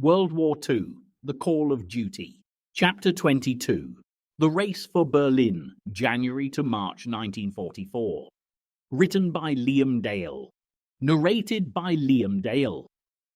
World War II, The Call of Duty. Chapter 22. The Race for Berlin, January to March 1944. Written by Liam Dale. Narrated by Liam Dale.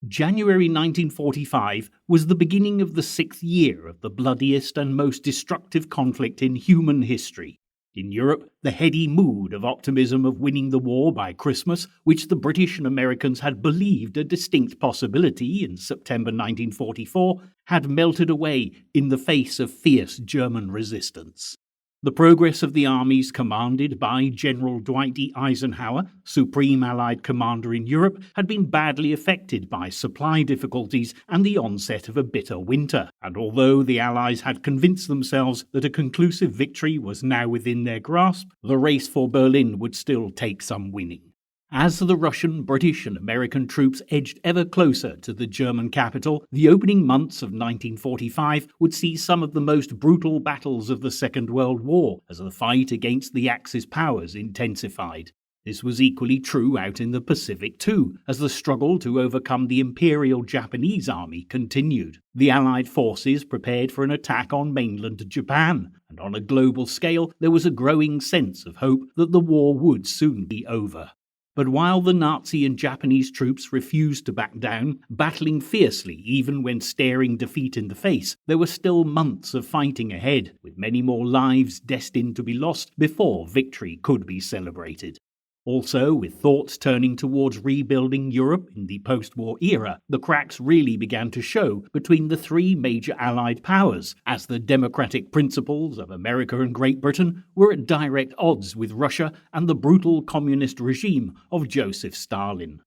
January 1945 was the beginning of the 6th year of the bloodiest and most destructive conflict in human history. In Europe, the heady mood of optimism of winning the war by Christmas, which the British and Americans had believed a distinct possibility in September 1944, had melted away in the face of fierce German resistance. The progress of the armies commanded by General Dwight D. Eisenhower, Supreme Allied Commander in Europe, had been badly affected by supply difficulties and the onset of a bitter winter, and although the Allies had convinced themselves that a conclusive victory was now within their grasp, the race for Berlin would still take some winning. As the Russian, British and American troops edged ever closer to the German capital, the opening months of 1945 would see some of the most brutal battles of the Second World War as the fight against the Axis powers intensified. This was equally true out in the Pacific too, as the struggle to overcome the Imperial Japanese Army continued. The Allied forces prepared for an attack on mainland Japan, and on a global scale there was a growing sense of hope that the war would soon be over. But while the Nazi and Japanese troops refused to back down, battling fiercely even when staring defeat in the face, there were still months of fighting ahead, with many more lives destined to be lost before victory could be celebrated. Also, with thoughts turning towards rebuilding Europe in the post-war era, the cracks really began to show between the three major Allied powers, as the democratic principles of America and Great Britain were at direct odds with Russia and the brutal communist regime of Joseph Stalin.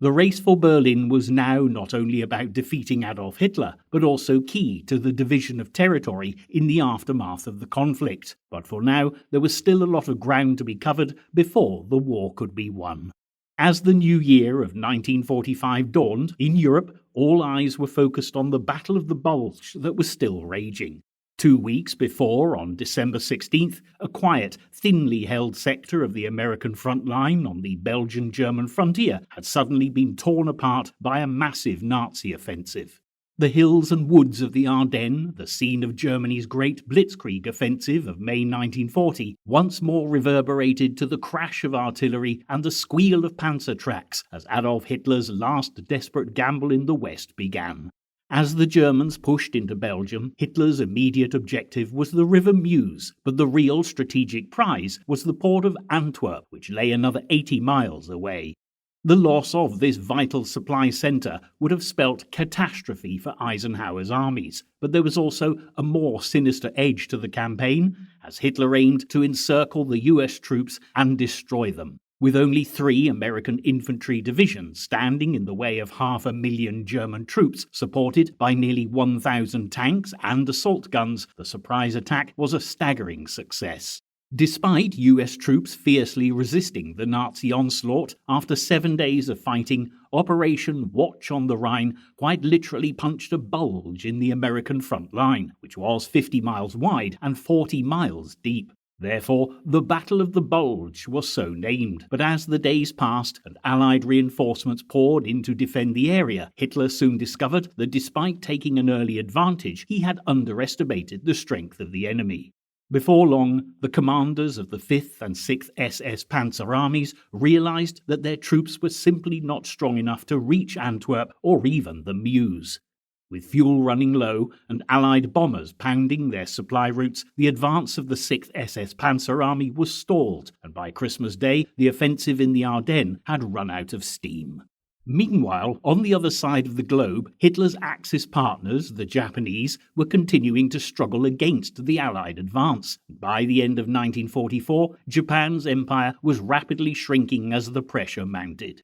The race for Berlin was now not only about defeating Adolf Hitler, but also key to the division of territory in the aftermath of the conflict. But for now, there was still a lot of ground to be covered before the war could be won. As the new year of 1945 dawned, in Europe, all eyes were focused on the Battle of the Bulge that was still raging. 2 weeks before, on December 16th, a quiet, thinly held sector of the American front line on the Belgian-German frontier had suddenly been torn apart by a massive Nazi offensive. The hills and woods of the Ardennes, the scene of Germany's great Blitzkrieg offensive of May 1940, once more reverberated to the crash of artillery and the squeal of panzer tracks as Adolf Hitler's last desperate gamble in the West began. As the Germans pushed into Belgium, Hitler's immediate objective was the River Meuse, but the real strategic prize was the port of Antwerp, which lay another 80 miles away. The loss of this vital supply centre would have spelt catastrophe for Eisenhower's armies, but there was also a more sinister edge to the campaign, as Hitler aimed to encircle the US troops and destroy them. With only 3 American infantry divisions standing in the way of 500,000 German troops, supported by nearly 1,000 tanks and assault guns, the surprise attack was a staggering success. Despite US troops fiercely resisting the Nazi onslaught, after 7 days of fighting, Operation Watch on the Rhine quite literally punched a bulge in the American front line, which was 50 miles wide and 40 miles deep. Therefore, the Battle of the Bulge was so named. But as the days passed and Allied reinforcements poured in to defend the area, Hitler soon discovered that despite taking an early advantage, he had underestimated the strength of the enemy. Before long, the commanders of the 5th and 6th SS Panzer armies realized that their troops were simply not strong enough to reach Antwerp or even the Meuse. With fuel running low and Allied bombers pounding their supply routes, the advance of the 6th SS Panzer Army was stalled, and by Christmas Day, the offensive in the Ardennes had run out of steam. Meanwhile, on the other side of the globe, Hitler's Axis partners, the Japanese, were continuing to struggle against the Allied advance. By the end of 1944, Japan's empire was rapidly shrinking as the pressure mounted.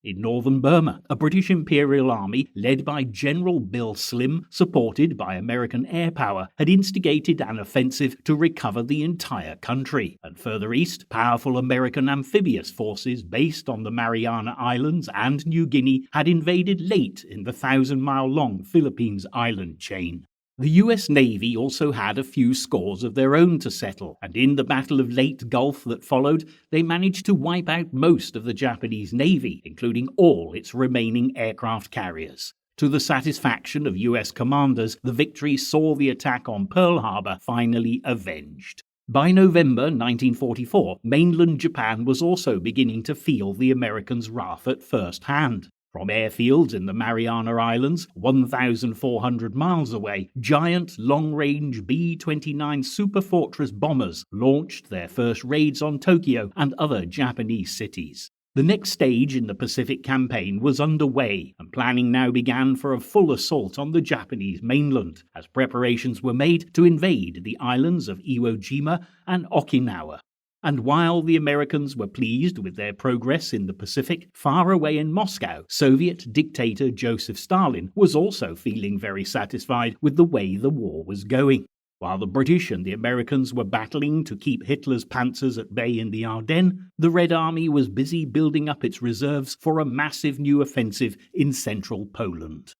In northern Burma, a British Imperial Army led by General Bill Slim, supported by American air power, had instigated an offensive to recover the entire country. And further east, powerful American amphibious forces based on the Mariana Islands and New Guinea had invaded late in the 1,000-mile-long Philippines island chain. The US Navy also had a few scores of their own to settle, and in the Battle of Leyte Gulf that followed, they managed to wipe out most of the Japanese Navy, including all its remaining aircraft carriers. To the satisfaction of US commanders, the victory saw the attack on Pearl Harbor finally avenged. By November 1944, mainland Japan was also beginning to feel the Americans' wrath at first hand. From airfields in the Mariana Islands, 1,400 miles away, giant long-range B-29 Superfortress bombers launched their first raids on Tokyo and other Japanese cities. The next stage in the Pacific campaign was underway, and planning now began for a full assault on the Japanese mainland, as preparations were made to invade the islands of Iwo Jima and Okinawa. And while the Americans were pleased with their progress in the Pacific, far away in Moscow, Soviet dictator Joseph Stalin was also feeling very satisfied with the way the war was going. While the British and the Americans were battling to keep Hitler's panzers at bay in the Ardennes, the Red Army was busy building up its reserves for a massive new offensive in central Poland.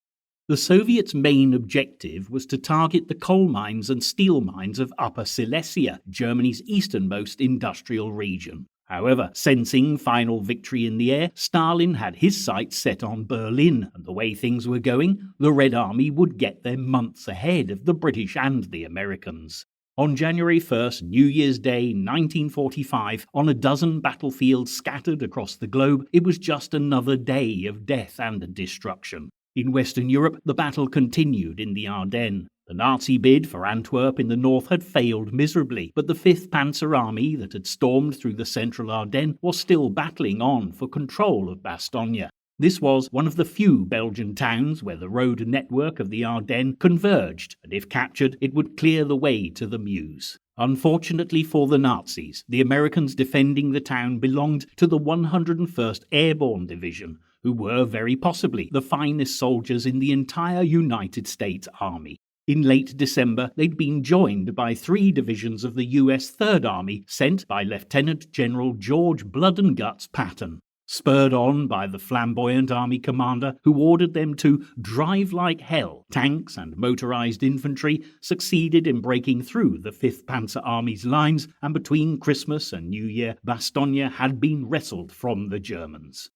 The Soviets' main objective was to target the coal mines and steel mines of Upper Silesia, Germany's easternmost industrial region. However, sensing final victory in the air, Stalin had his sights set on Berlin, and the way things were going, the Red Army would get there months ahead of the British and the Americans. On January 1st, New Year's Day 1945, on a dozen battlefields scattered across the globe, it was just another day of death and destruction. In Western Europe, the battle continued in the Ardennes. The Nazi bid for Antwerp in the north had failed miserably, but the 5th Panzer Army that had stormed through the central Ardennes was still battling on for control of Bastogne. This was one of the few Belgian towns where the road network of the Ardennes converged, and if captured, it would clear the way to the Meuse. Unfortunately for the Nazis, the Americans defending the town belonged to the 101st Airborne Division, who were very possibly the finest soldiers in the entire United States Army. In late December, they'd been joined by 3 divisions of the US Third Army sent by Lieutenant General George Blood and Guts Patton, spurred on by the flamboyant army commander who ordered them to drive like hell. Tanks and motorized infantry succeeded in breaking through the 5th Panzer Army's lines, and between Christmas and New Year, Bastogne had been wrestled from the Germans.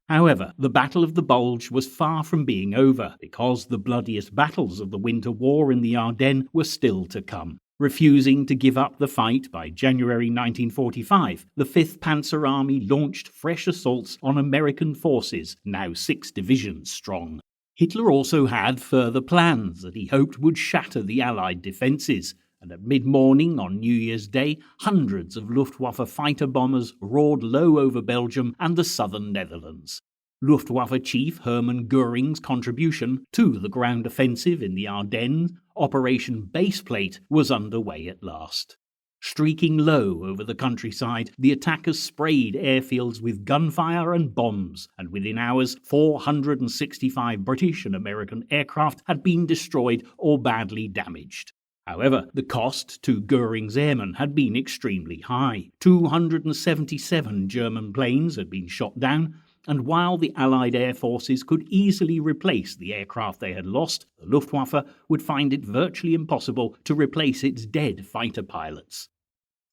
However, the Battle of the Bulge was far from being over, because the bloodiest battles of the Winter War in the Ardennes were still to come. Refusing to give up the fight by January 1945, the 5th Panzer Army launched fresh assaults on American forces, now 6 divisions strong. Hitler also had further plans that he hoped would shatter the Allied defences, and at mid-morning on New Year's Day, hundreds of Luftwaffe fighter bombers roared low over Belgium and the southern Netherlands. Luftwaffe Chief Hermann Göring's contribution to the ground offensive in the Ardennes, Operation Baseplate, was underway at last. Streaking low over the countryside, the attackers sprayed airfields with gunfire and bombs, and within hours 465 British and American aircraft had been destroyed or badly damaged. However, the cost to Göring's airmen had been extremely high. 277 German planes had been shot down, and while the Allied air forces could easily replace the aircraft they had lost, the Luftwaffe would find it virtually impossible to replace its dead fighter pilots.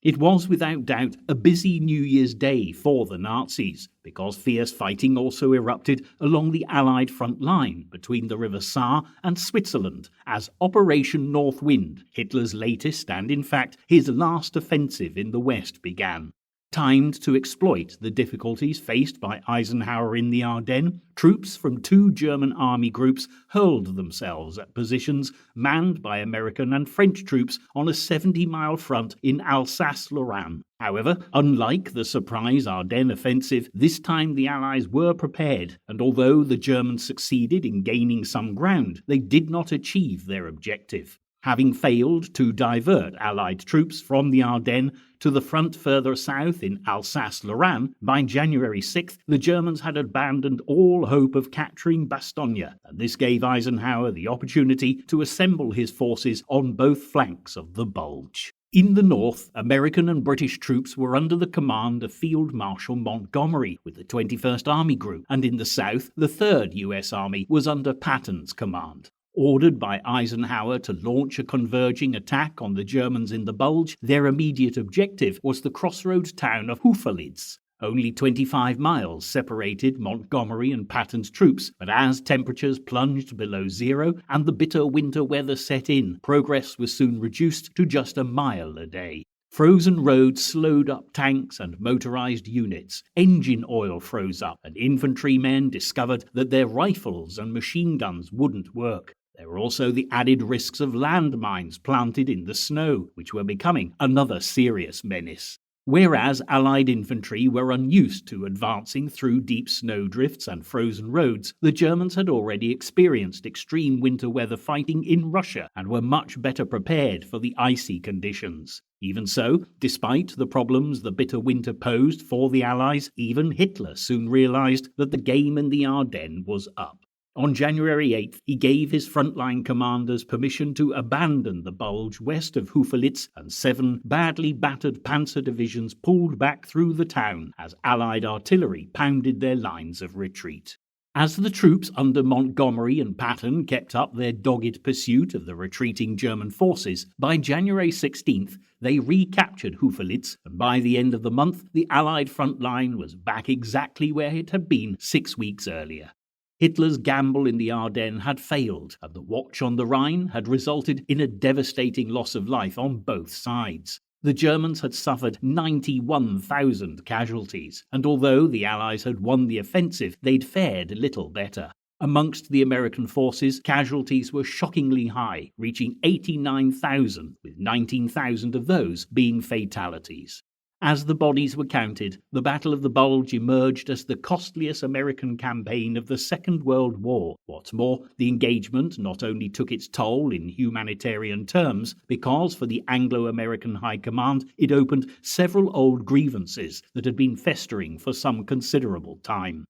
It was without doubt a busy New Year's Day for the Nazis, because fierce fighting also erupted along the Allied front line between the River Saar and Switzerland as Operation North Wind, Hitler's latest and in fact his last offensive in the West, began. Timed to exploit the difficulties faced by Eisenhower in the Ardennes, troops from 2 German army groups hurled themselves at positions manned by American and French troops on a 70-mile front in Alsace-Lorraine. However, unlike the surprise Ardennes offensive, this time the Allies were prepared, and although the Germans succeeded in gaining some ground, they did not achieve their objective. Having failed to divert Allied troops from the Ardennes to the front further south in Alsace-Lorraine, by January 6th, the Germans had abandoned all hope of capturing Bastogne, and this gave Eisenhower the opportunity to assemble his forces on both flanks of the Bulge. In the north, American and British troops were under the command of Field Marshal Montgomery with the 21st Army Group, and in the south, the 3rd US Army was under Patton's command. Ordered by Eisenhower to launch a converging attack on the Germans in the Bulge, their immediate objective was the crossroads town of Houffalize. Only 25 miles separated Montgomery and Patton's troops, but as temperatures plunged below zero and the bitter winter weather set in, progress was soon reduced to just a mile a day. Frozen roads slowed up tanks and motorized units, engine oil froze up, and infantrymen discovered that their rifles and machine guns wouldn't work. There were also the added risks of landmines planted in the snow, which were becoming another serious menace. Whereas Allied infantry were unused to advancing through deep snowdrifts and frozen roads, the Germans had already experienced extreme winter weather fighting in Russia and were much better prepared for the icy conditions. Even so, despite the problems the bitter winter posed for the Allies, even Hitler soon realized that the game in the Ardennes was up. On January 8th, he gave his frontline commanders permission to abandon the bulge west of Houffalitz, and 7 badly battered panzer divisions pulled back through the town as Allied artillery pounded their lines of retreat. As the troops under Montgomery and Patton kept up their dogged pursuit of the retreating German forces, by January 16th they recaptured Houffalitz, and by the end of the month the Allied front line was back exactly where it had been 6 weeks earlier. Hitler's gamble in the Ardennes had failed, and the Watch on the Rhine had resulted in a devastating loss of life on both sides. The Germans had suffered 91,000 casualties, and although the Allies had won the offensive, they'd fared little better. Amongst the American forces, casualties were shockingly high, reaching 89,000, with 19,000 of those being fatalities. As the bodies were counted, the Battle of the Bulge emerged as the costliest American campaign of the Second World War. What's more, the engagement not only took its toll in humanitarian terms, because for the Anglo-American High Command it opened several old grievances that had been festering for some considerable time.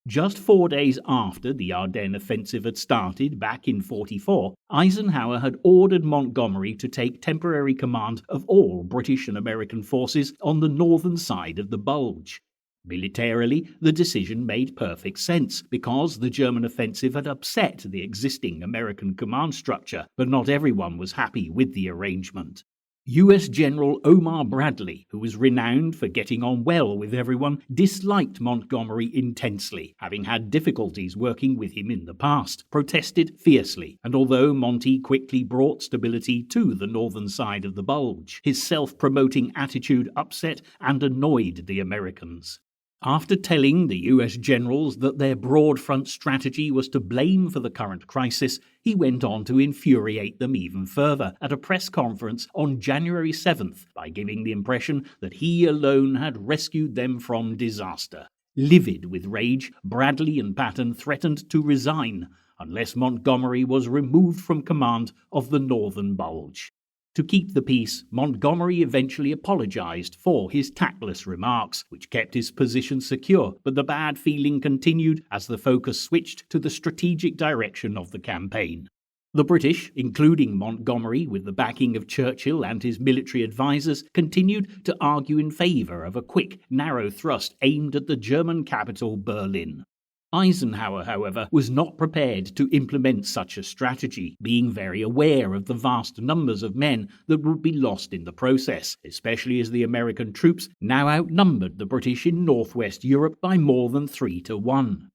Just 4 days after the Ardennes offensive had started back in 1944, Eisenhower had ordered Montgomery to take temporary command of all British and American forces on the northern side of the Bulge. Militarily, the decision made perfect sense, because the German offensive had upset the existing American command structure, but not everyone was happy with the arrangement. U.S. General Omar Bradley, who was renowned for getting on well with everyone, disliked Montgomery intensely, having had difficulties working with him in the past, protested fiercely, and although Monty quickly brought stability to the northern side of the Bulge, his self-promoting attitude upset and annoyed the Americans. After telling the US generals that their broad front strategy was to blame for the current crisis, he went on to infuriate them even further at a press conference on January 7th by giving the impression that he alone had rescued them from disaster. Livid with rage, Bradley and Patton threatened to resign unless Montgomery was removed from command of the Northern Bulge. To keep the peace, Montgomery eventually apologized for his tactless remarks, which kept his position secure, but the bad feeling continued as the focus switched to the strategic direction of the campaign. The British, including Montgomery with the backing of Churchill and his military advisers, continued to argue in favor of a quick, narrow thrust aimed at the German capital, Berlin. Eisenhower, however, was not prepared to implement such a strategy, being very aware of the vast numbers of men that would be lost in the process, especially as the American troops now outnumbered the British in northwest Europe by more than 3-1.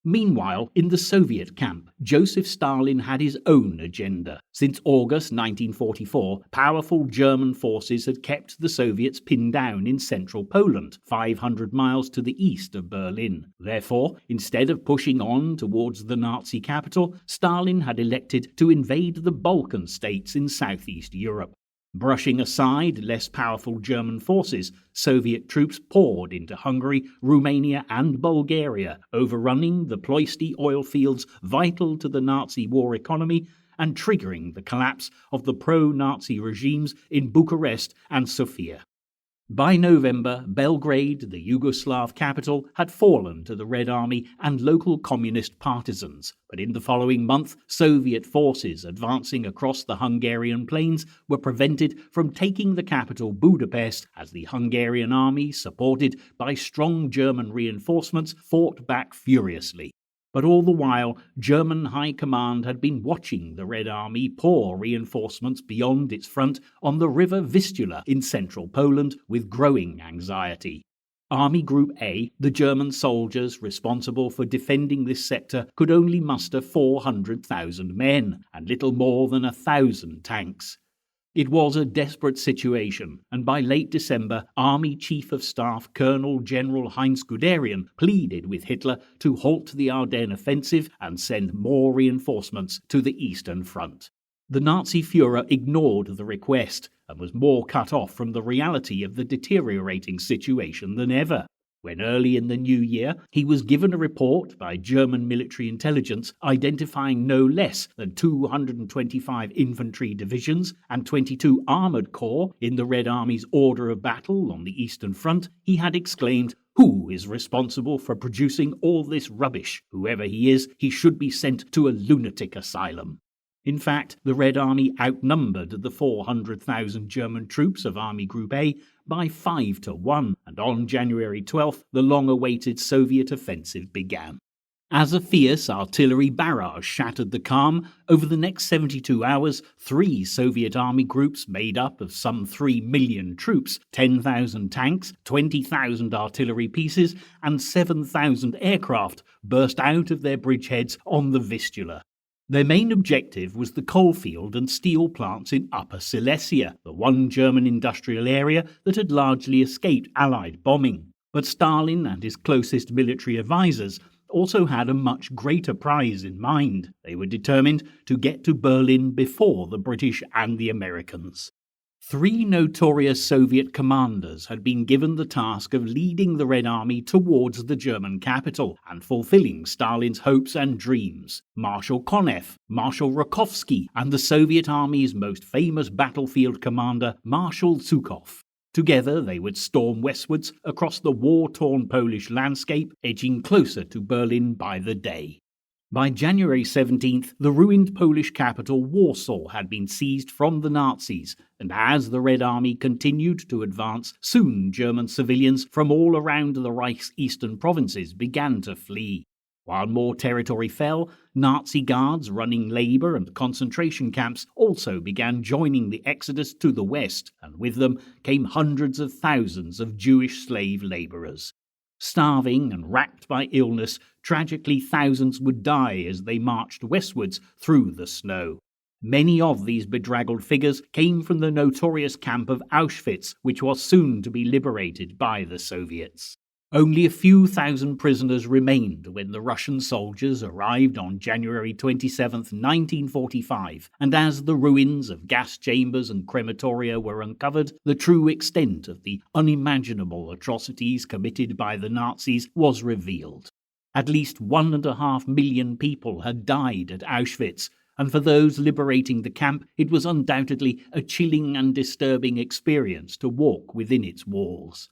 Meanwhile, in the Soviet camp, Joseph Stalin had his own agenda. Since August 1944, powerful German forces had kept the Soviets pinned down in central Poland, 500 miles to the east of Berlin. Therefore, instead of pushing on towards the Nazi capital, Stalin had elected to invade the Balkan states in southeast Europe. Brushing aside less powerful German forces, Soviet troops poured into Hungary, Romania and Bulgaria, overrunning the Ploiesti oil fields vital to the Nazi war economy and triggering the collapse of the pro-Nazi regimes in Bucharest and Sofia. By November, Belgrade, the Yugoslav capital, had fallen to the Red Army and local communist partisans, but in the following month, Soviet forces advancing across the Hungarian plains were prevented from taking the capital Budapest as the Hungarian army, supported by strong German reinforcements, fought back furiously. But all the while, German High Command had been watching the Red Army pour reinforcements beyond its front on the river Vistula in central Poland with growing anxiety. Army Group A, the German soldiers responsible for defending this sector, could only muster 400,000 men and little more than 1,000 tanks. It was a desperate situation, and by late December, Army Chief of Staff Colonel General Heinz Guderian pleaded with Hitler to halt the Ardennes offensive and send more reinforcements to the Eastern Front. The Nazi Führer ignored the request and was more cut off from the reality of the deteriorating situation than ever. When early in the new year, he was given a report by German military intelligence identifying no less than 225 infantry divisions and 22 armoured corps in the Red Army's order of battle on the Eastern Front, he had exclaimed, "Who is responsible for producing all this rubbish? Whoever he is, he should be sent to a lunatic asylum." In fact, the Red Army outnumbered the 400,000 German troops of Army Group A by 5-1, and on January 12th, the long-awaited Soviet offensive began. As a fierce artillery barrage shattered the calm, over the next 72 hours, 3 Soviet army groups made up of some 3 million troops, 10,000 tanks, 20,000 artillery pieces, and 7,000 aircraft burst out of their bridgeheads on the Vistula. Their main objective was the coalfield and steel plants in Upper Silesia, the one German industrial area that had largely escaped Allied bombing. But Stalin and his closest military advisors also had a much greater prize in mind. They were determined to get to Berlin before the British and the Americans. 3 notorious Soviet commanders had been given the task of leading the Red Army towards the German capital and fulfilling Stalin's hopes and dreams: Marshal Konev, Marshal Rokovsky, and the Soviet Army's most famous battlefield commander, Marshal Zhukov. Together they would storm westwards across the war-torn Polish landscape, edging closer to Berlin by the day. By January 17th, the ruined Polish capital Warsaw had been seized from the Nazis, and as the Red Army continued to advance, soon German civilians from all around the Reich's eastern provinces began to flee. While more territory fell, Nazi guards running labour and concentration camps also began joining the exodus to the west, and with them came hundreds of thousands of Jewish slave labourers. Starving and racked by illness, tragically thousands would die as they marched westwards through the snow. Many of these bedraggled figures came from the notorious camp of Auschwitz, which was soon to be liberated by the Soviets. Only a few thousand prisoners remained when the Russian soldiers arrived on January 27, 1945, and as the ruins of gas chambers and crematoria were uncovered, the true extent of the unimaginable atrocities committed by the Nazis was revealed. At least 1.5 million people had died at Auschwitz, and for those liberating the camp, it was undoubtedly a chilling and disturbing experience to walk within its walls.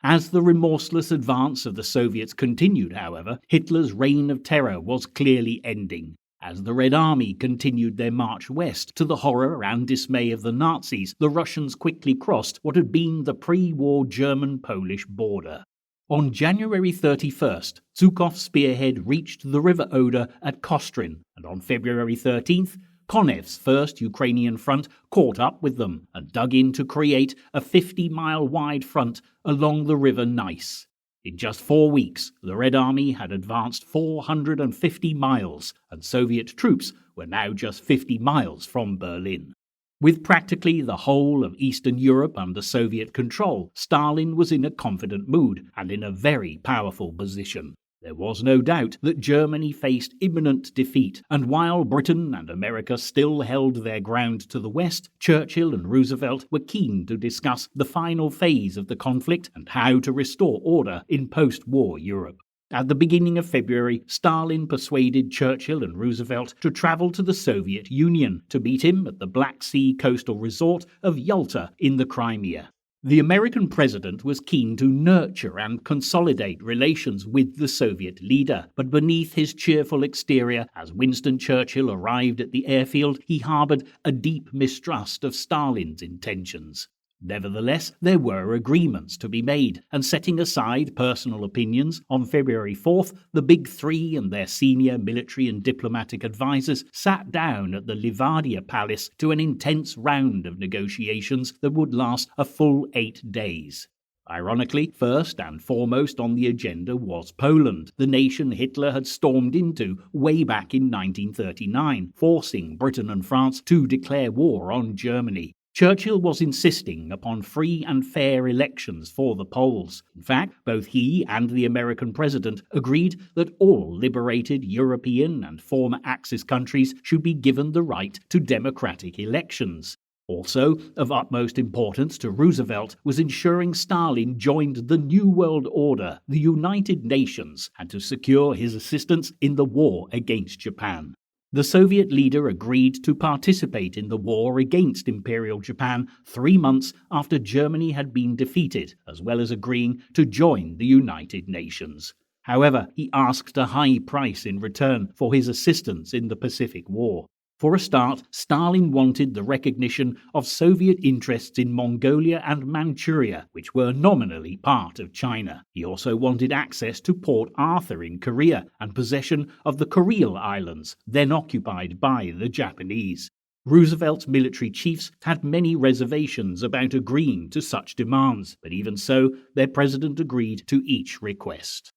As the remorseless advance of the Soviets continued, however, Hitler's reign of terror was clearly ending. As the Red Army continued their march west, to the horror and dismay of the Nazis, the Russians quickly crossed what had been the pre-war German-Polish border. On January 31st, Zhukov's spearhead reached the River Oder at Kostrin, and on February 13th, Konev's first Ukrainian front caught up with them and dug in to create a 50-mile-wide front along the River Neisse. In just 4 weeks, the Red Army had advanced 450 miles, and Soviet troops were now just 50 miles from Berlin. With practically the whole of Eastern Europe under Soviet control, Stalin was in a confident mood and in a very powerful position. There was no doubt that Germany faced imminent defeat, and while Britain and America still held their ground to the west, Churchill and Roosevelt were keen to discuss the final phase of the conflict and how to restore order in post-war Europe. At the beginning of February, Stalin persuaded Churchill and Roosevelt to travel to the Soviet Union to meet him at the Black Sea coastal resort of Yalta in the Crimea. The American president was keen to nurture and consolidate relations with the Soviet leader, but beneath his cheerful exterior, as Winston Churchill arrived at the airfield, he harboured a deep mistrust of Stalin's intentions. Nevertheless, there were agreements to be made, and setting aside personal opinions, on February 4th, the Big Three and their senior military and diplomatic advisers sat down at the Livadia Palace to an intense round of negotiations that would last a full 8 days. Ironically, first and foremost on the agenda was Poland, the nation Hitler had stormed into way back in 1939, forcing Britain and France to declare war on Germany. Churchill was insisting upon free and fair elections for the Poles. In fact, both he and the American president agreed that all liberated European and former Axis countries should be given the right to democratic elections. Also, of utmost importance to Roosevelt was ensuring Stalin joined the New World Order, the United Nations, and to secure his assistance in the war against Japan. The Soviet leader agreed to participate in the war against Imperial Japan 3 months after Germany had been defeated, as well as agreeing to join the United Nations. However, he asked a high price in return for his assistance in the Pacific War. For a start, Stalin wanted the recognition of Soviet interests in Mongolia and Manchuria, which were nominally part of China. He also wanted access to Port Arthur in Korea and possession of the Kuril Islands, then occupied by the Japanese. Roosevelt's military chiefs had many reservations about agreeing to such demands, but even so, their president agreed to each request.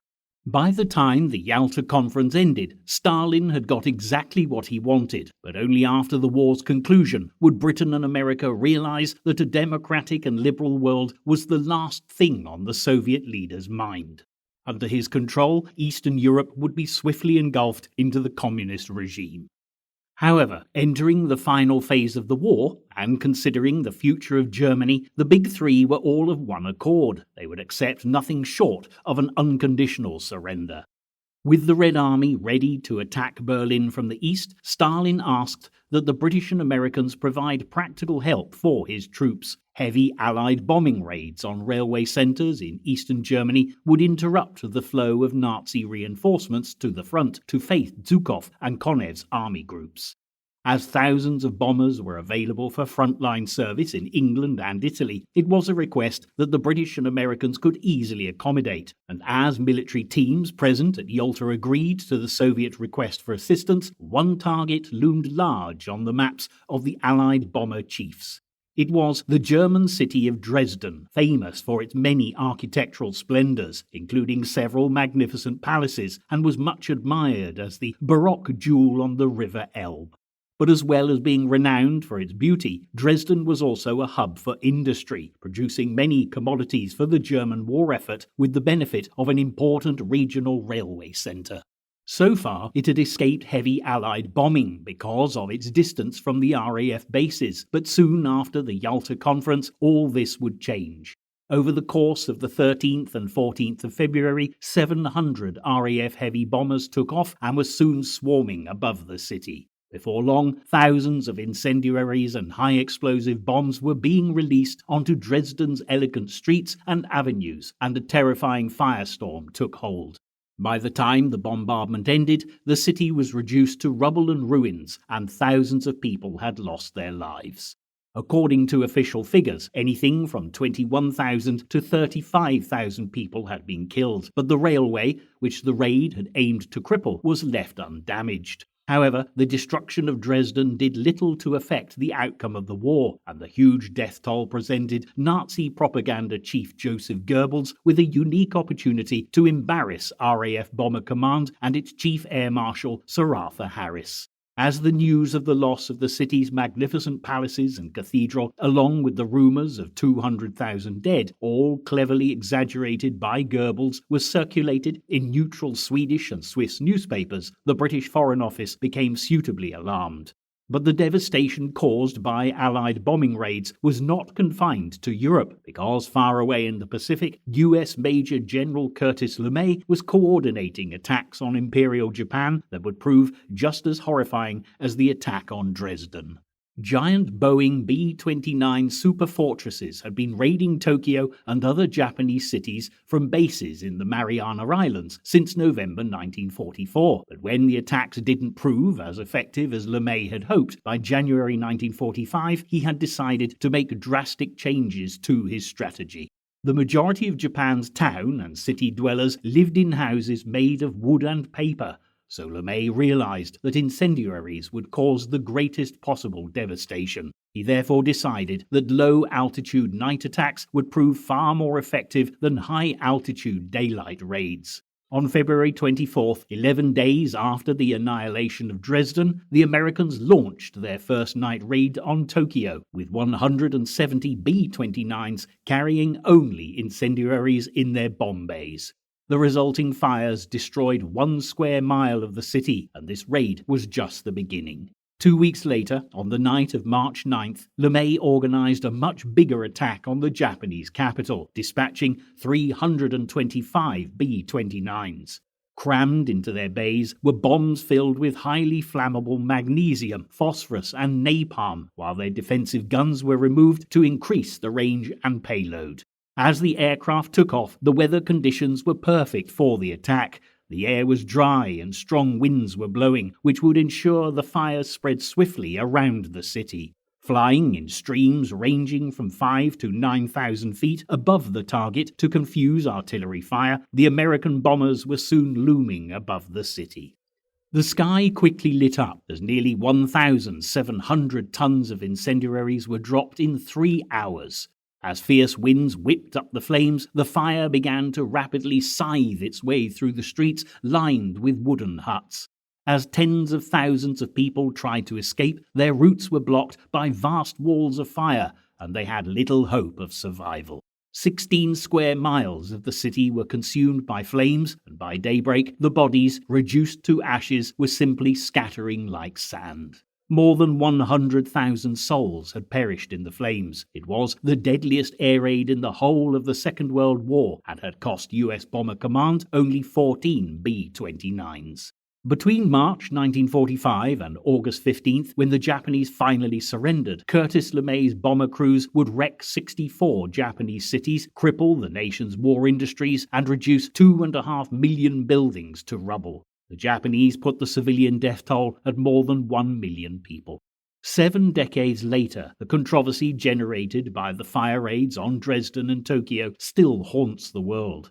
By the time the Yalta Conference ended, Stalin had got exactly what he wanted, but only after the war's conclusion would Britain and America realize that a democratic and liberal world was the last thing on the Soviet leader's mind. Under his control, Eastern Europe would be swiftly engulfed into the communist regime. However, entering the final phase of the war, and considering the future of Germany, the Big Three were all of one accord. They would accept nothing short of an unconditional surrender. With the Red Army ready to attack Berlin from the east, Stalin asked that the British and Americans provide practical help for his troops. Heavy Allied bombing raids on railway centres in eastern Germany would interrupt the flow of Nazi reinforcements to the front to face Zhukov and Konev's army groups. As thousands of bombers were available for frontline service in England and Italy, it was a request that the British and Americans could easily accommodate, and as military teams present at Yalta agreed to the Soviet request for assistance, one target loomed large on the maps of the Allied bomber chiefs. It was the German city of Dresden, famous for its many architectural splendors, including several magnificent palaces, and was much admired as the Baroque jewel on the River Elbe. But as well as being renowned for its beauty, Dresden was also a hub for industry, producing many commodities for the German war effort with the benefit of an important regional railway centre. So far, it had escaped heavy Allied bombing because of its distance from the RAF bases, but soon after the Yalta Conference, all this would change. Over the course of the 13th and 14th of February, 700 RAF heavy bombers took off and were soon swarming above the city. Before long, thousands of incendiaries and high-explosive bombs were being released onto Dresden's elegant streets and avenues, and a terrifying firestorm took hold. By the time the bombardment ended, the city was reduced to rubble and ruins, and thousands of people had lost their lives. According to official figures, anything from 21,000 to 35,000 people had been killed, but the railway, which the raid had aimed to cripple, was left undamaged. However, the destruction of Dresden did little to affect the outcome of the war, and the huge death toll presented Nazi propaganda chief Joseph Goebbels with a unique opportunity to embarrass RAF Bomber Command and its Chief Air Marshal Sir Arthur Harris. As the news of the loss of the city's magnificent palaces and cathedral, along with the rumours of 200,000 dead, all cleverly exaggerated by Goebbels, was circulated in neutral Swedish and Swiss newspapers, the British Foreign Office became suitably alarmed. But the devastation caused by Allied bombing raids was not confined to Europe, because far away in the Pacific, US Major General Curtis LeMay was coordinating attacks on Imperial Japan that would prove just as horrifying as the attack on Dresden. Giant Boeing B-29 superfortresses had been raiding Tokyo and other Japanese cities from bases in the Mariana Islands since November 1944. But when the attacks didn't prove as effective as LeMay had hoped, by January 1945 he had decided to make drastic changes to his strategy. The majority of Japan's town and city dwellers lived in houses made of wood and paper, so LeMay realized that incendiaries would cause the greatest possible devastation. He therefore decided that low-altitude night attacks would prove far more effective than high-altitude daylight raids. On February 24th, 11 days after the annihilation of Dresden, the Americans launched their first night raid on Tokyo, with 170 B-29s carrying only incendiaries in their bomb bays. The resulting fires destroyed 1 square mile of the city, and this raid was just the beginning. 2 weeks later, on the night of March 9th, LeMay organized a much bigger attack on the Japanese capital, dispatching 325 B-29s. Crammed into their bays were bombs filled with highly flammable magnesium, phosphorus, and napalm, while their defensive guns were removed to increase the range and payload. As the aircraft took off, the weather conditions were perfect for the attack. The air was dry and strong winds were blowing, which would ensure the fires spread swiftly around the city. Flying in streams ranging from 5,000 to 9,000 feet above the target to confuse artillery fire, the American bombers were soon looming above the city. The sky quickly lit up as nearly 1,700 tons of incendiaries were dropped in 3 hours. As fierce winds whipped up the flames, the fire began to rapidly scythe its way through the streets lined with wooden huts. As tens of thousands of people tried to escape, their routes were blocked by vast walls of fire, and they had little hope of survival. 16 square miles of the city were consumed by flames, and by daybreak, the bodies, reduced to ashes, were simply scattering like sand. More than 100,000 souls had perished in the flames. It was the deadliest air raid in the whole of the Second World War and had cost US Bomber Command only 14 B-29s. Between March 1945 and August 15th, when the Japanese finally surrendered, Curtis LeMay's bomber crews would wreck 64 Japanese cities, cripple the nation's war industries, and reduce 2.5 million buildings to rubble. The Japanese put the civilian death toll at more than 1 million people. 7 decades later, the controversy generated by the fire raids on Dresden and Tokyo still haunts the world.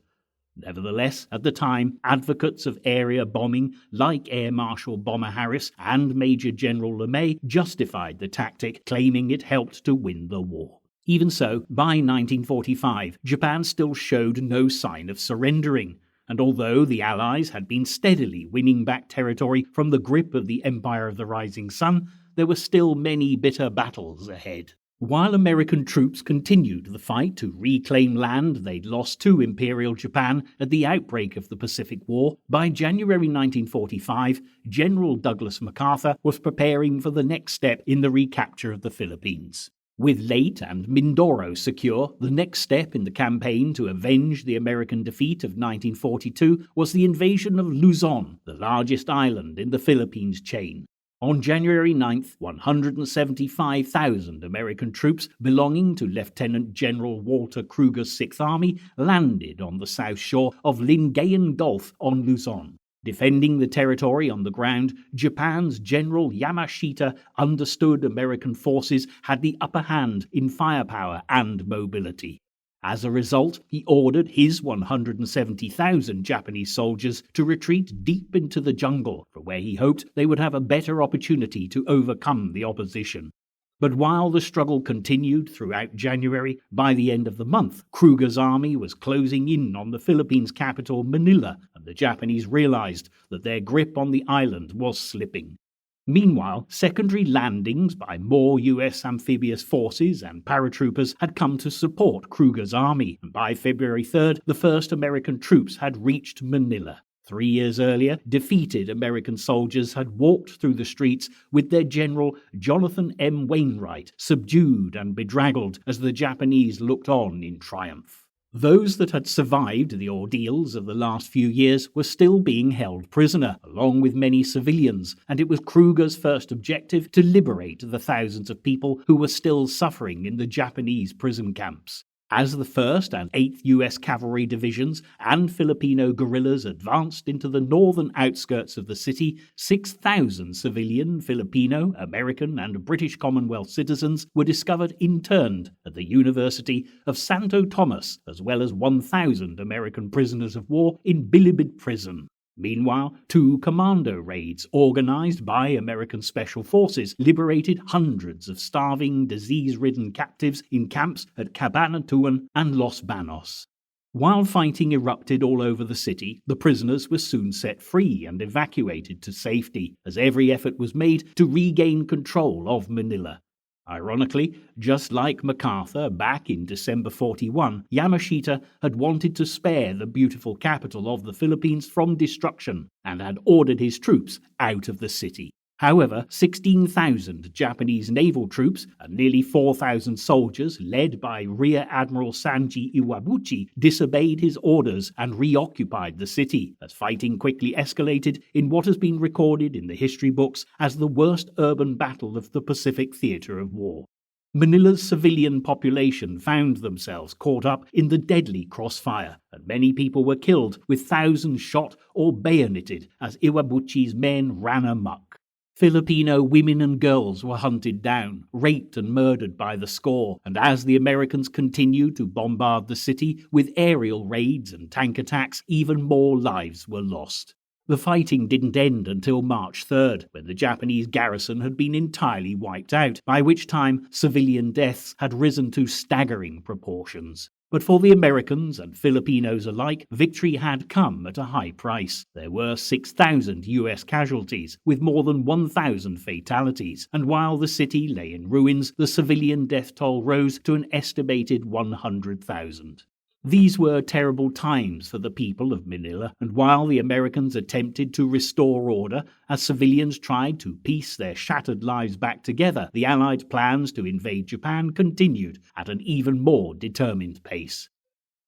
Nevertheless, at the time, advocates of area bombing, like Air Marshal Bomber Harris and Major General LeMay, justified the tactic, claiming it helped to win the war. Even so, by 1945, Japan still showed no sign of surrendering. And although the Allies had been steadily winning back territory from the grip of the Empire of the Rising Sun, there were still many bitter battles ahead. While American troops continued the fight to reclaim land they'd lost to Imperial Japan at the outbreak of the Pacific War, by January 1945, General Douglas MacArthur was preparing for the next step in the recapture of the Philippines. With Leyte and Mindoro secure, the next step in the campaign to avenge the American defeat of 1942 was the invasion of Luzon, the largest island in the Philippines chain. On January 9th, 175,000 American troops belonging to Lieutenant General Walter Kruger's Sixth Army landed on the south shore of Lingayen Gulf on Luzon. Defending the territory on the ground, Japan's General Yamashita understood American forces had the upper hand in firepower and mobility. As a result, he ordered his 170,000 Japanese soldiers to retreat deep into the jungle, for where he hoped they would have a better opportunity to overcome the opposition. But while the struggle continued throughout January, by the end of the month, Kruger's army was closing in on the Philippines' capital, Manila, and the Japanese realized that their grip on the island was slipping. Meanwhile, secondary landings by more US amphibious forces and paratroopers had come to support Kruger's army, and by February 3rd, the first American troops had reached Manila. 3 years earlier, defeated American soldiers had walked through the streets with their general Jonathan M. Wainwright, subdued and bedraggled as the Japanese looked on in triumph. Those that had survived the ordeals of the last few years were still being held prisoner, along with many civilians, and it was Kruger's first objective to liberate the thousands of people who were still suffering in the Japanese prison camps. As the 1st and 8th US Cavalry Divisions and Filipino guerrillas advanced into the northern outskirts of the city, 6,000 civilian, Filipino, American, and British Commonwealth citizens were discovered interned at the University of Santo Tomas, as well as 1,000 American prisoners of war in Bilibid Prison. Meanwhile, 2 commando raids organized by American Special Forces liberated hundreds of starving, disease-ridden captives in camps at Cabanatuan and Los Banos. While fighting erupted all over the city, the prisoners were soon set free and evacuated to safety, as every effort was made to regain control of Manila. Ironically, just like MacArthur back in December 41, Yamashita had wanted to spare the beautiful capital of the Philippines from destruction and had ordered his troops out of the city. However, 16,000 Japanese naval troops and nearly 4,000 soldiers, led by Rear Admiral Sanji Iwabuchi, disobeyed his orders and reoccupied the city, as fighting quickly escalated in what has been recorded in the history books as the worst urban battle of the Pacific theater of war. Manila's civilian population found themselves caught up in the deadly crossfire, and many people were killed, with thousands shot or bayoneted as Iwabuchi's men ran amok. Filipino women and girls were hunted down, raped and murdered by the score, and as the Americans continued to bombard the city with aerial raids and tank attacks, even more lives were lost. The fighting didn't end until March 3rd, when the Japanese garrison had been entirely wiped out, by which time civilian deaths had risen to staggering proportions. But for the Americans and Filipinos alike, victory had come at a high price. There were 6,000 US casualties, with more than 1,000 fatalities, and while the city lay in ruins, the civilian death toll rose to an estimated 100,000. These were terrible times for the people of Manila, and while the Americans attempted to restore order as civilians tried to piece their shattered lives back together, the Allied plans to invade Japan continued at an even more determined pace.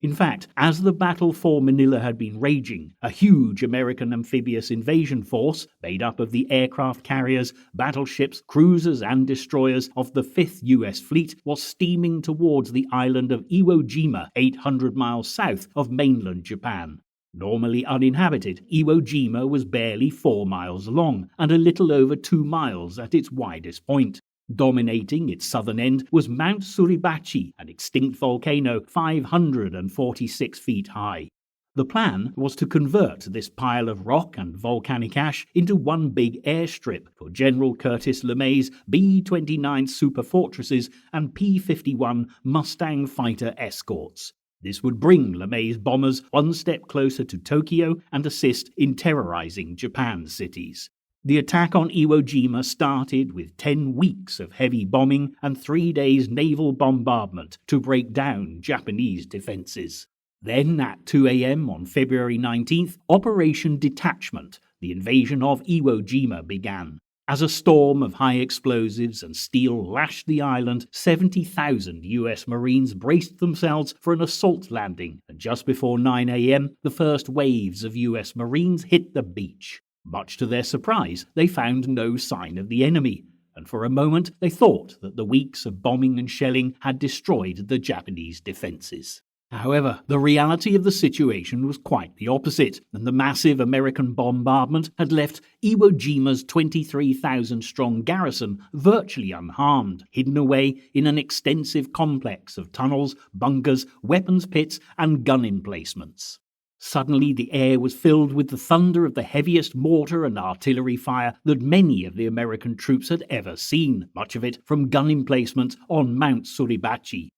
In fact, as the battle for Manila had been raging, a huge American amphibious invasion force, made up of the aircraft carriers, battleships, cruisers and destroyers of the 5th US Fleet, was steaming towards the island of Iwo Jima, 800 miles south of mainland Japan. Normally uninhabited, Iwo Jima was barely 4 miles long and a little over 2 miles at its widest point. Dominating its southern end was Mount Suribachi, an extinct volcano 546 feet high. The plan was to convert this pile of rock and volcanic ash into one big airstrip for General Curtis LeMay's B-29 Super Fortresses and P-51 Mustang fighter escorts. This would bring LeMay's bombers one step closer to Tokyo and assist in terrorizing Japan's cities. The attack on Iwo Jima started with 10 weeks of heavy bombing and 3 days naval bombardment to break down Japanese defenses. Then, at 2 a.m. on February 19th, Operation Detachment, the invasion of Iwo Jima, began. As a storm of high explosives and steel lashed the island, 70,000 US Marines braced themselves for an assault landing, and just before 9 a.m., the first waves of US Marines hit the beach. Much to their surprise, they found no sign of the enemy, and for a moment they thought that the weeks of bombing and shelling had destroyed the Japanese defenses. However, the reality of the situation was quite the opposite, and the massive American bombardment had left Iwo Jima's 23,000-strong garrison virtually unharmed, hidden away in an extensive complex of tunnels, bunkers, weapons pits, and gun emplacements. Suddenly the air was filled with the thunder of the heaviest mortar and artillery fire that many of the American troops had ever seen, much of it from gun emplacements on Mount Suribachi.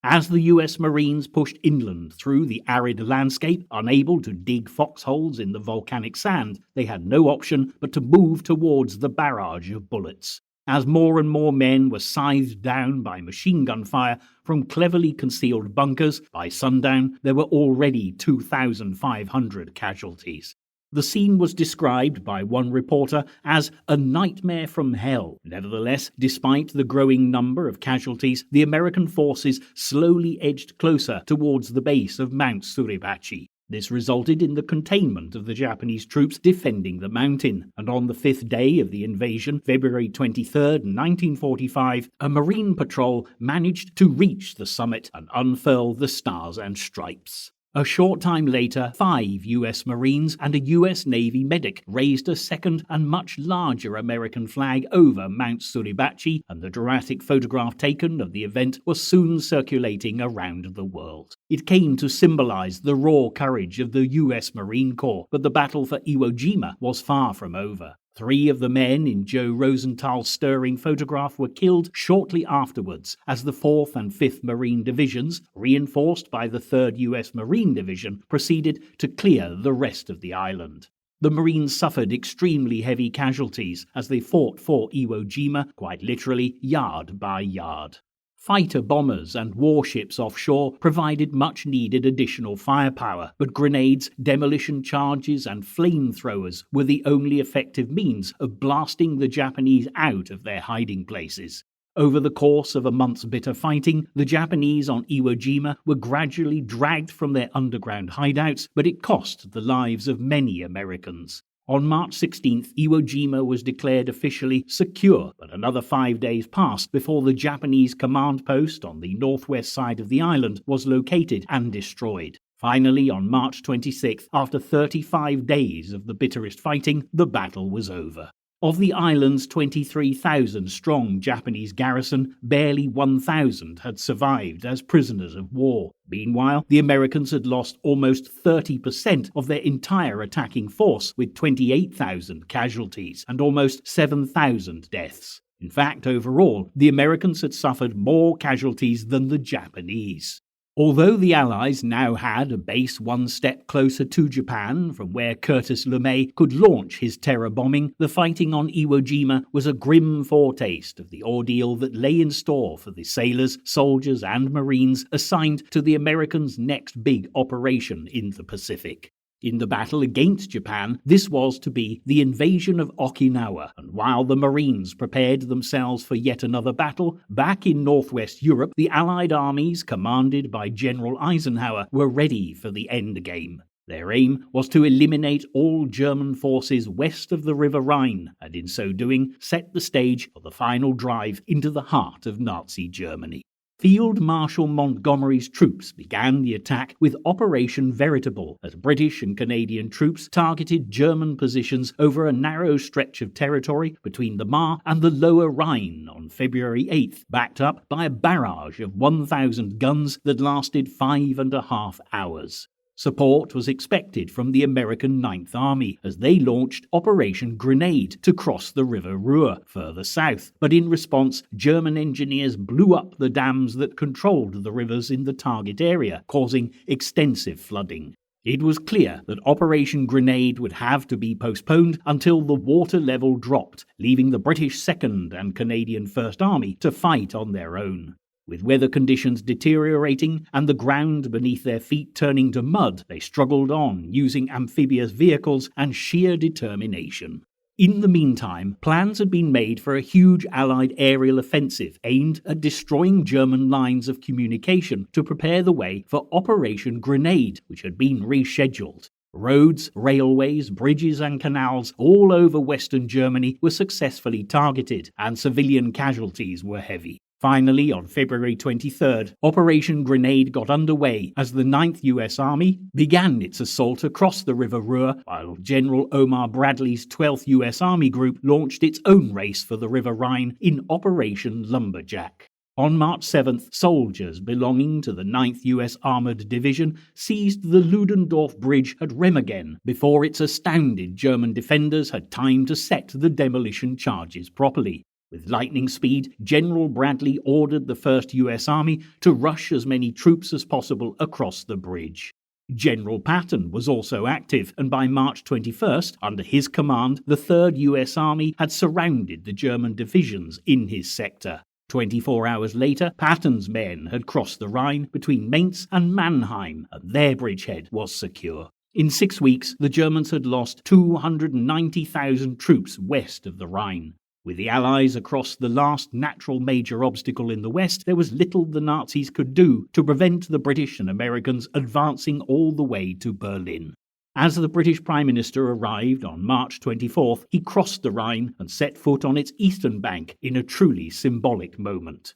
As the US Marines pushed inland through the arid landscape, unable to dig foxholes in the volcanic sand, they had no option but to move towards the barrage of bullets. As more and more men were scythed down by machine gun fire from cleverly concealed bunkers, by sundown there were already 2,500 casualties. The scene was described by one reporter as a nightmare from hell. Nevertheless, despite the growing number of casualties, the American forces slowly edged closer towards the base of Mount Suribachi. This resulted in the containment of the Japanese troops defending the mountain, and on the 5th day of the invasion, February 23, 1945, a Marine patrol managed to reach the summit and unfurl the Stars and Stripes. A short time later, 5 US Marines and a US Navy medic raised a second and much larger American flag over Mount Suribachi, and the dramatic photograph taken of the event was soon circulating around the world. It came to symbolize the raw courage of the US Marine Corps, but the battle for Iwo Jima was far from over. 3 of the men in Joe Rosenthal's stirring photograph were killed shortly afterwards as the 4th and 5th Marine Divisions, reinforced by the 3rd US Marine Division, proceeded to clear the rest of the island. The Marines suffered extremely heavy casualties as they fought for Iwo Jima, quite literally yard by yard. Fighter bombers and warships offshore provided much-needed additional firepower, but grenades, demolition charges, and flamethrowers were the only effective means of blasting the Japanese out of their hiding places. Over the course of a month's bitter fighting, the Japanese on Iwo Jima were gradually dragged from their underground hideouts, but it cost the lives of many Americans. On March 16th, Iwo Jima was declared officially secure, but another 5 days passed before the Japanese command post on the northwest side of the island was located and destroyed. Finally, on March 26th, after 35 days of the bitterest fighting, the battle was over. Of the island's 23,000-strong Japanese garrison, barely 1,000 had survived as prisoners of war. Meanwhile, the Americans had lost almost 30% of their entire attacking force, with 28,000 casualties and almost 7,000 deaths. In fact, overall, the Americans had suffered more casualties than the Japanese. Although the Allies now had a base one step closer to Japan, from where Curtis LeMay could launch his terror bombing, the fighting on Iwo Jima was a grim foretaste of the ordeal that lay in store for the sailors, soldiers, and Marines assigned to the Americans' next big operation in the Pacific. In the battle against Japan, this was to be the invasion of Okinawa, and while the Marines prepared themselves for yet another battle, back in northwest Europe, the Allied armies, commanded by General Eisenhower, were ready for the endgame. Their aim was to eliminate all German forces west of the River Rhine, and in so doing, set the stage for the final drive into the heart of Nazi Germany. Field Marshal Montgomery's troops began the attack with Operation Veritable, as British and Canadian troops targeted German positions over a narrow stretch of territory between the Mar and the Lower Rhine on February 8th, backed up by a barrage of 1,000 guns that lasted 5.5 hours. Support was expected from the American Ninth Army as they launched Operation Grenade to cross the River Ruhr further south, but in response, German engineers blew up the dams that controlled the rivers in the target area, causing extensive flooding. It was clear that Operation Grenade would have to be postponed until the water level dropped, leaving the British Second and Canadian First Army to fight on their own. With weather conditions deteriorating and the ground beneath their feet turning to mud, they struggled on, using amphibious vehicles and sheer determination. In the meantime, plans had been made for a huge Allied aerial offensive aimed at destroying German lines of communication to prepare the way for Operation Grenade, which had been rescheduled. Roads, railways, bridges and canals all over Western Germany were successfully targeted, and civilian casualties were heavy. Finally, on February 23rd, Operation Grenade got underway as the 9th US Army began its assault across the River Ruhr, while General Omar Bradley's 12th US Army Group launched its own race for the River Rhine in Operation Lumberjack. On March 7th, soldiers belonging to the 9th US Armored Division seized the Ludendorff Bridge at Remagen before its astounded German defenders had time to set the demolition charges properly. With lightning speed, General Bradley ordered the 1st US Army to rush as many troops as possible across the bridge. General Patton was also active, and by March 21st, under his command, the 3rd US Army had surrounded the German divisions in his sector. 24 hours later, Patton's men had crossed the Rhine between Mainz and Mannheim, and their bridgehead was secure. In 6 weeks, the Germans had lost 290,000 troops west of the Rhine. With the Allies across the last natural major obstacle in the west, there was little the Nazis could do to prevent the British and Americans advancing all the way to Berlin. As the British Prime Minister arrived on March 24th, he crossed the Rhine and set foot on its eastern bank in a truly symbolic moment.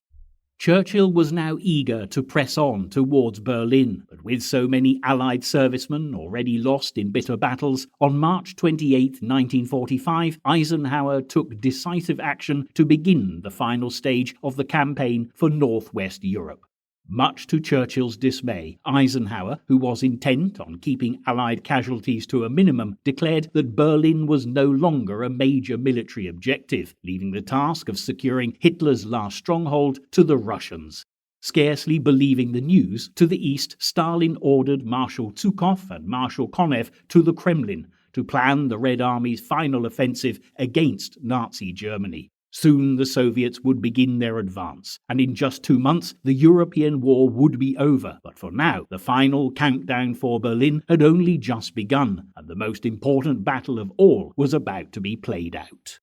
Churchill was now eager to press on towards Berlin, but with so many Allied servicemen already lost in bitter battles, on March 28, 1945, Eisenhower took decisive action to begin the final stage of the campaign for Northwest Europe. Much to Churchill's dismay, Eisenhower, who was intent on keeping Allied casualties to a minimum, declared that Berlin was no longer a major military objective, leaving the task of securing Hitler's last stronghold to the Russians. Scarcely believing the news, to the east, Stalin ordered Marshal Zhukov and Marshal Konev to the Kremlin to plan the Red Army's final offensive against Nazi Germany. Soon the Soviets would begin their advance, and in just 2 months the European war would be over. But for now, the final countdown for Berlin had only just begun, and the most important battle of all was about to be played out.